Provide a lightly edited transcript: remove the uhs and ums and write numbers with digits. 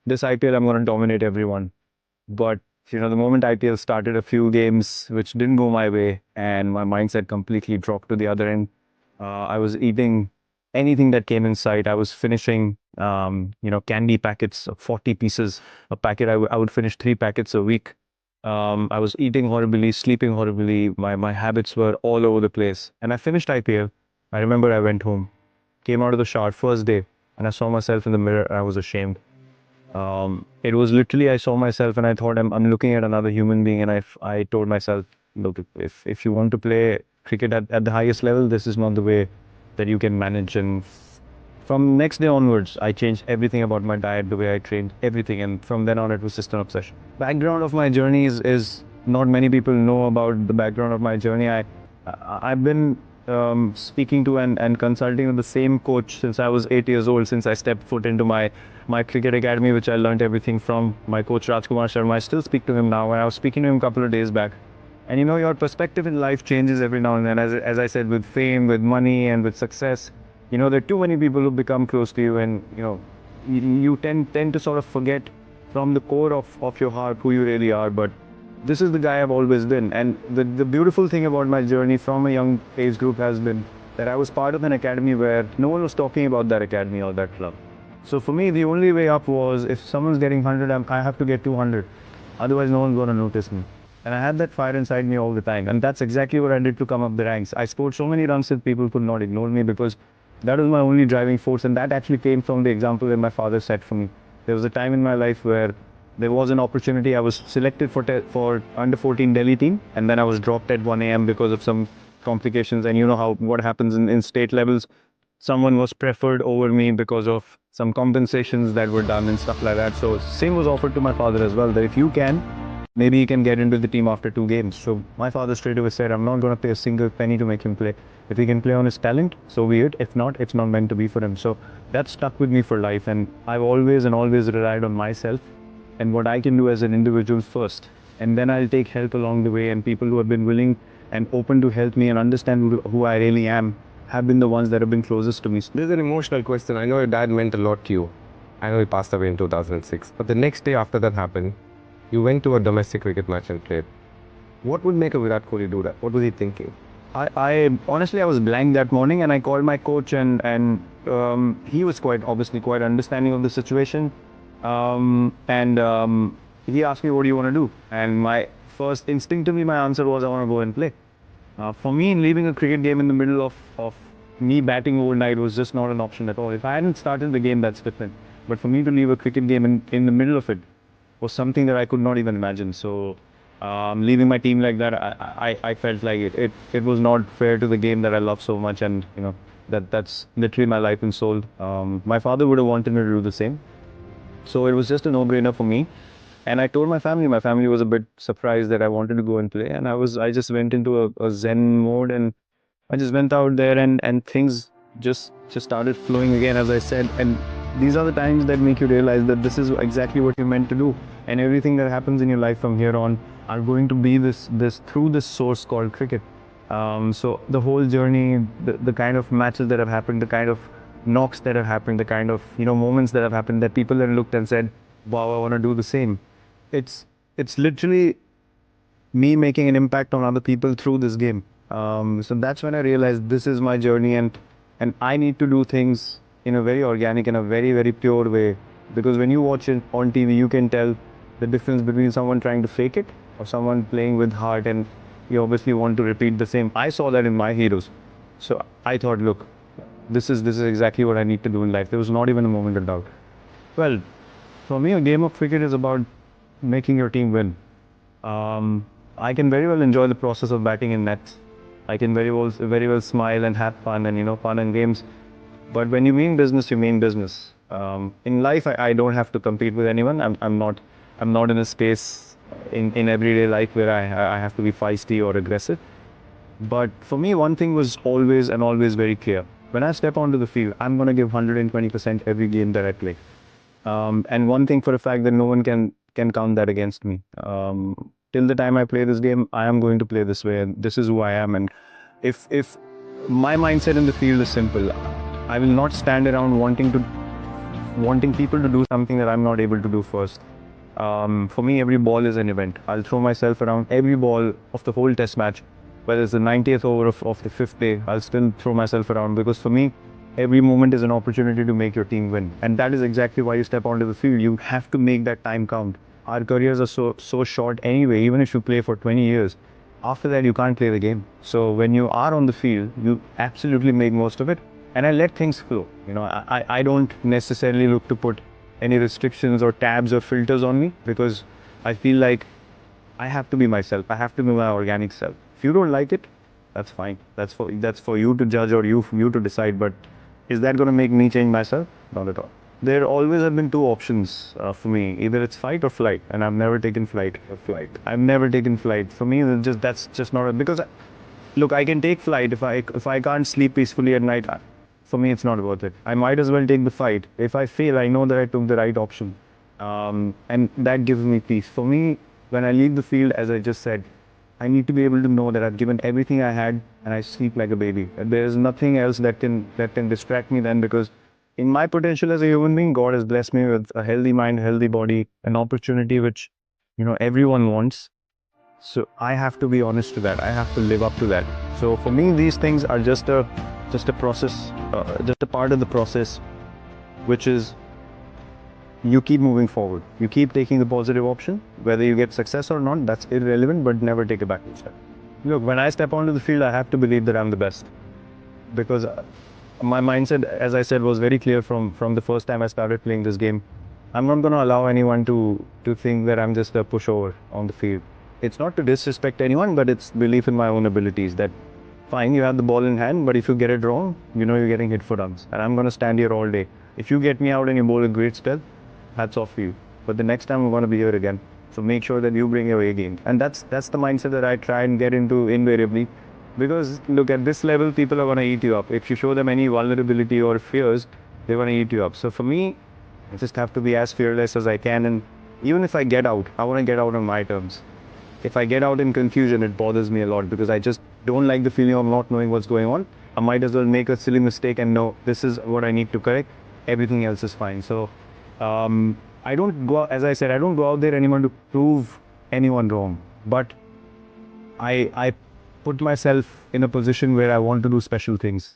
this IPL, I'm going to dominate everyone. But, the moment IPL started, a few games which didn't go my way and my mindset completely dropped to the other end. I was eating anything that came in sight. I was finishing, candy packets of 40 pieces a packet. I would finish 3 packets a week. I was eating horribly, sleeping horribly. My habits were all over the place. And I finished IPL. I remember I went home, came out of the shower first day, and I saw myself in the mirror. And I was ashamed. It was literally, I saw myself and I thought I'm looking at another human being, and I told myself, look, if you want to play cricket at the highest level, this is not the way that you can manage. And from next day onwards, I changed everything about my diet, the way I trained, everything. And from then on, it was just an obsession. Background of my journey is not many people know about the background of my journey. I've been speaking to and consulting with the same coach since I was 8 years old, since I stepped foot into my cricket academy, which I learned everything from. My coach Rajkumar Sharma. I still speak to him now, and I was speaking to him a couple of days back. And your perspective in life changes every now and then. As I said, with fame, with money, and with success, there are too many people who become close to you, and you tend to sort of forget from the core of your heart who you really are. But this is the guy I've always been. And the beautiful thing about my journey from a young age group has been that I was part of an academy where no one was talking about that academy or that club. So for me, the only way up was, if someone's getting 100, I have to get 200. Otherwise, no one's going to notice me. And I had that fire inside me all the time. And that's exactly what I did to come up the ranks. I scored so many runs that people could not ignore me, because that was my only driving force. And that actually came from the example that my father set for me. There was a time in my life where there was an opportunity. I was selected for under 14 Delhi team, and then I was dropped at 1 a.m. because of some complications. And you know what happens in state levels. Someone was preferred over me because of some compensations that were done and stuff like that. So same was offered to my father as well, that if you can, maybe he can get into the team after 2 games. So my father straight away said, I'm not going to pay a single penny to make him play. If he can play on his talent, so be it. If not, it's not meant to be for him. So that stuck with me for life. And I've always relied on myself and what I can do as an individual first. And then I'll take help along the way, and people who have been willing and open to help me and understand who I really am have been the ones that have been closest to me. This is an emotional question. I know your dad meant a lot to you. I know he passed away in 2006. But the next day after that happened, you went to a domestic cricket match and played. What would make a Virat Kohli do that? What was he thinking? I honestly, I was blank that morning, and I called my coach, and he was obviously quite understanding of the situation. And he asked me, what do you want to do? And my first instinctively, my answer was, I want to go and play. For me, leaving a cricket game in the middle of me batting overnight was just not an option at all. If I hadn't started the game, that's different. But for me to leave a cricket game in the middle of it was something that I could not even imagine. So leaving my team like that, I felt like it was not fair to the game that I love so much. And that's literally my life and soul. My father would have wanted me to do the same. So it was just a no-brainer for me. And I told my family. My family was a bit surprised that I wanted to go and play. And I just went into a zen mode, and I just went out there, and things just started flowing again, as I said. And these are the times that make you realize that this is exactly what you're meant to do. And everything that happens in your life from here on are going to be this through this source called cricket. So the whole journey, the kind of matches that have happened, the kind of knocks that have happened, the kind of moments that have happened, that people have looked and said, wow, I want to do the same. It's literally me making an impact on other people through this game. So that's when I realized this is my journey, and I need to do things in a very organic and a very, very pure way. Because when you watch it on TV, you can tell the difference between someone trying to fake it or someone playing with heart, and you obviously want to repeat the same. I saw that in my heroes. So I thought, look, this is exactly what I need to do in life. There was not even a moment of doubt. Well, for me, a game of cricket is about making your team win. I can very well enjoy the process of batting in nets. I can very well smile and have fun, and fun and games. But when you mean business, you mean business. In life, I don't have to compete with anyone. I'm not in a space in everyday life where I have to be feisty or aggressive. But for me, one thing was always very clear. When I step onto the field, I'm going to give 120% every game that I play. And one thing for a fact, that no one can count that against me. Till the time I play this game, I am going to play this way, and this is who I am. And if my mindset in the field is simple, I will not stand around wanting to wanting people to do something that I'm not able to do first. For me, every ball is an event. I'll throw myself around every ball of the whole test match. Whether it's the 90th over of the 5th day, I'll still throw myself around, because for me, every moment is an opportunity to make your team win. And that is exactly why you step onto the field. You have to make that time count. Our careers are so short anyway, even if you play for 20 years. After that, you can't play the game. So when you are on the field, you absolutely make most of it. And I let things flow. I don't necessarily look to put any restrictions or tabs or filters on me, because I feel like I have to be myself. I have to be my organic self. If you don't like it, that's fine. That's for you to judge, or you to decide. But is that going to make me change myself? Not at all. There always have been two options for me. Either it's fight or flight, and I've never taken flight. I've never taken flight. For me, that's just not because look, I can take flight if I can't sleep peacefully at night. For me, it's not worth it. I might as well take the fight. If I fail, I know that I took the right option, and that gives me peace. For me, when I leave the field, as I just said, I need to be able to know that I've given everything I had, and I sleep like a baby. And there's nothing else that can distract me then, because in my potential as a human being, God has blessed me with a healthy mind, healthy body, an opportunity which everyone wants. So I have to be honest to that. I have to live up to that. So for me, these things are just a process, just a part of the process, which is you keep moving forward. You keep taking the positive option. Whether you get success or not, that's irrelevant, but never take a backward step. Look, when I step onto the field, I have to believe that I'm the best, because my mindset, as I said, was very clear from the first time I started playing this game. I'm not going to allow anyone to think that I'm just a pushover on the field. It's not to disrespect anyone, but it's belief in my own abilities. That fine, you have the ball in hand, but if you get it wrong, you're getting hit for runs, and I'm going to stand here all day. If you get me out and you bowl a great spell, hats off to you. But the next time, we're going to be here again. So make sure that you bring your A game, and that's the mindset that I try and get into invariably. Because look, at this level, people are going to eat you up. If you show them any vulnerability or fears, they're going to eat you up. So for me, I just have to be as fearless as I can. And even if I get out, I want to get out on my terms. If I get out in confusion, it bothers me a lot, because I just don't like the feeling of not knowing what's going on. I might as well make a silly mistake and know this is what I need to correct. Everything else is fine. So I don't go, as I said, I don't go out there anymore to prove anyone wrong. But I put myself in a position where I want to do special things.